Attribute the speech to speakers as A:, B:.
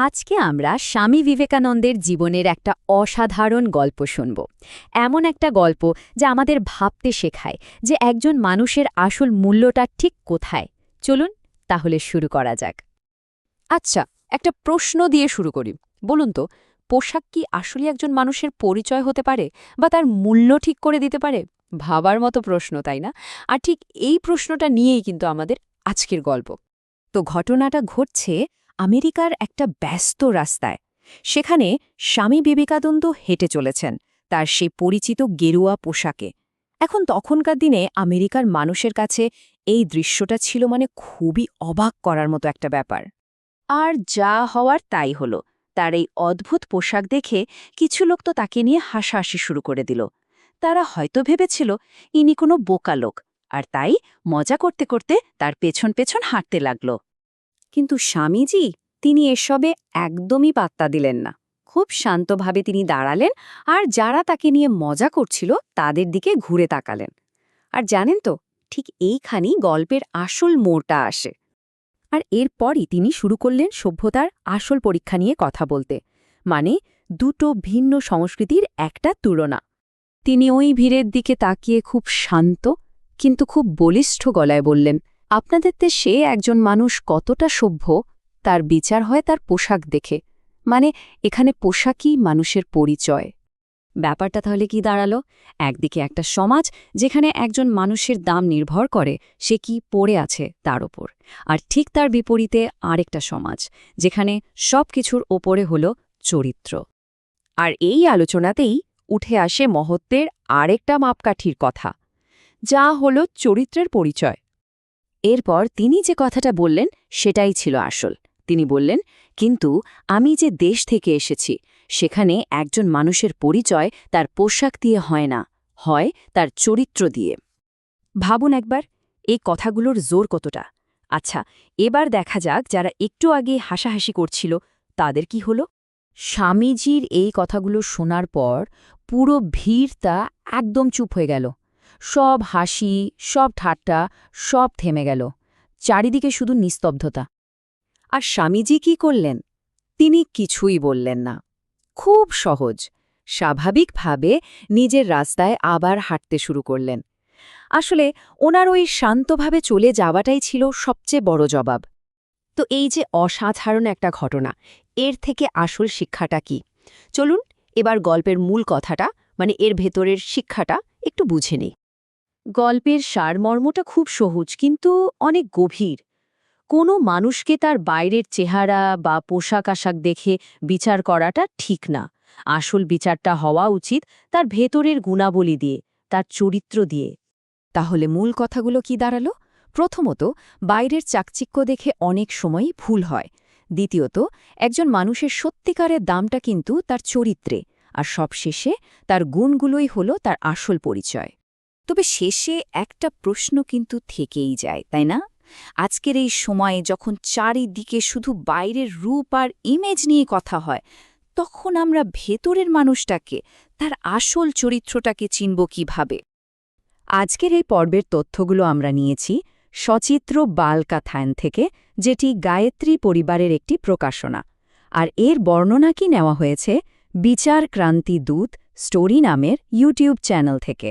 A: আজকে আমরা স্বামী বিবেকানন্দের জীবনের একটা অসাধারণ গল্প শুনব। এমন একটা গল্প যা আমাদের ভাবতে শেখায় যে একজন মানুষের আসল মূল্যটা ঠিক কোথায়। চলুন তাহলে শুরু করা যাক।
B: আচ্ছা, একটা প্রশ্ন দিয়ে শুরু করি। বলুন তো, পোশাক কি আসলে একজন মানুষের পরিচয় হতে পারে বা তার মূল্য ঠিক করে দিতে পারে? ভাবার মতো প্রশ্ন, তাই না? আর ঠিক এই প্রশ্নটা নিয়েই কিন্তু আমাদের আজকের গল্প।
A: তো ঘটনাটা ঘটছে আমেরিকার একটা ব্যস্ত রাস্তায়। সেখানে স্বামী বিবেকানন্দ হেঁটে চলেছেন তার সেই পরিচিত গেরুয়া পোশাকে। এখন তখনকার দিনে আমেরিকার মানুষের কাছে এই দৃশ্যটা ছিল খুবই অবাক করার মতো একটা ব্যাপার। আর যা হওয়ার তাই হলো। তার এই অদ্ভুত পোশাক দেখে কিছু লোক তো তাকে নিয়ে হাসাহাসি শুরু করে দিল। তারা হয়তো ভেবেছিল ইনি কোনো বোকা লোক, আর তাই মজা করতে করতে তার পেছন পেছন হাঁটতে লাগল। কিন্তু স্বামীজি তিনি এসবে একদমই পাত্তা দিলেন না। খুব শান্তভাবে তিনি দাঁড়ালেন আর যারা তাকে নিয়ে মজা করছিল তাদের দিকে ঘুরে তাকালেন। আর জানেন তো, ঠিক এইখানেই গল্পের আসল মোড়টা আসে। আর এরপরই তিনি শুরু করলেন সভ্যতার আসল পরীক্ষা নিয়ে কথা বলতে, মানে দুটো ভিন্ন সংস্কৃতির একটা তুলনা। তিনি ওই ভিড়ের দিকে তাকিয়ে খুব শান্ত কিন্তু খুব বলিষ্ঠ গলায় বললেন, আপনাদের দেশে একজন মানুষ কতটা সভ্য তার বিচার হয় তার পোশাক দেখে। মানে এখানে পোশাকই মানুষের পরিচয়। ব্যাপারটা তাহলে কি দাঁড়ালো? একদিকে একটা সমাজ যেখানে একজন মানুষের দাম নির্ভর করে সে কি পড়ে আছে তার ওপর, আর ঠিক তার বিপরীতে আরেকটা সমাজ যেখানে সব কিছুর ওপরে হলো চরিত্র। আর এই আলোচনাতেই উঠে আসে মহত্বের আরেকটা মাপকাঠির কথা, যা হলো চরিত্রের পরিচয়। এরপর তিনি যে কথাটা বললেন সেটাই ছিল আসল। তিনি বললেন, কিন্তু আমি যে দেশ থেকে এসেছি সেখানে একজন মানুষের পরিচয় তার পোশাক দিয়ে হয় না, হয় তার চরিত্র দিয়ে। ভাবুন একবার, এই কথাগুলোর জোর কতটা। আচ্ছা, এবার দেখা যাক যারা একটু আগে হাসাহাসি করছিল তাদের কি হলো। স্বামীজির এই কথাগুলো শোনার পর পুরো ভিড়টা একদম চুপ হয়ে গেল। সব হাসি, সব ঠাট্টা, সব থেমে গেল। চারিদিকে শুধু নিস্তব্ধতা। আর স্বামীজি কি করলেন? তিনি কিছুই বললেন না। খুব সহজ, স্বাভাবিকভাবে নিজের রাস্তায় আবার হাঁটতে শুরু করলেন। আসলে ওনার ওই শান্তভাবে চলে যাওয়াটাই ছিল সবচেয়ে বড় জবাব। তো এই যে অসাধারণ একটা ঘটনা, এর থেকে আসল শিক্ষাটা কি? চলুন এবার গল্পের মূল কথাটা, এর ভেতরের শিক্ষাটা একটু বুঝে নিই। গল্পের সারমর্মটা খুব সহজ কিন্তু অনেক গভীর। কোনো মানুষকে তার বাইরের চেহারা বা পোশাক আশাক দেখে বিচার করাটা ঠিক না। আসল বিচারটা হওয়া উচিত তার ভেতরের গুণাবলী দিয়ে, তার চরিত্র দিয়ে। তাহলে মূল কথাগুলো কি দাঁড়ালো? প্রথমত, বাইরের চাকচিক্য দেখে অনেক সময়ই ভুল হয়। দ্বিতীয়ত, একজন মানুষের সত্যিকারের দামটা কিন্তু তার চরিত্রে, আর সবশেষে তার গুণগুলোই হলো তার আসল পরিচয়। তবে শেষে একটা প্রশ্ন কিন্তু থেকেই যায়, তাই না? আজকের এই সময়ে যখন চারিদিকে শুধু বাইরের রূপ আর ইমেজ নিয়ে কথা হয়, তখন আমরা ভেতরের মানুষটাকে, তার আসল চরিত্রটাকে চিনব কিভাবে? আজকের এই পর্বের তথ্যগুলো আমরা নিয়েছি সচিত্র বালকাথায়ন থেকে, যেটি গায়ত্রী পরিবারের একটি প্রকাশনা। আর এর বর্ণনা কি নেওয়া হয়েছে বিচার ক্রান্তি দূত স্টোরি নামের ইউটিউব চ্যানেল থেকে।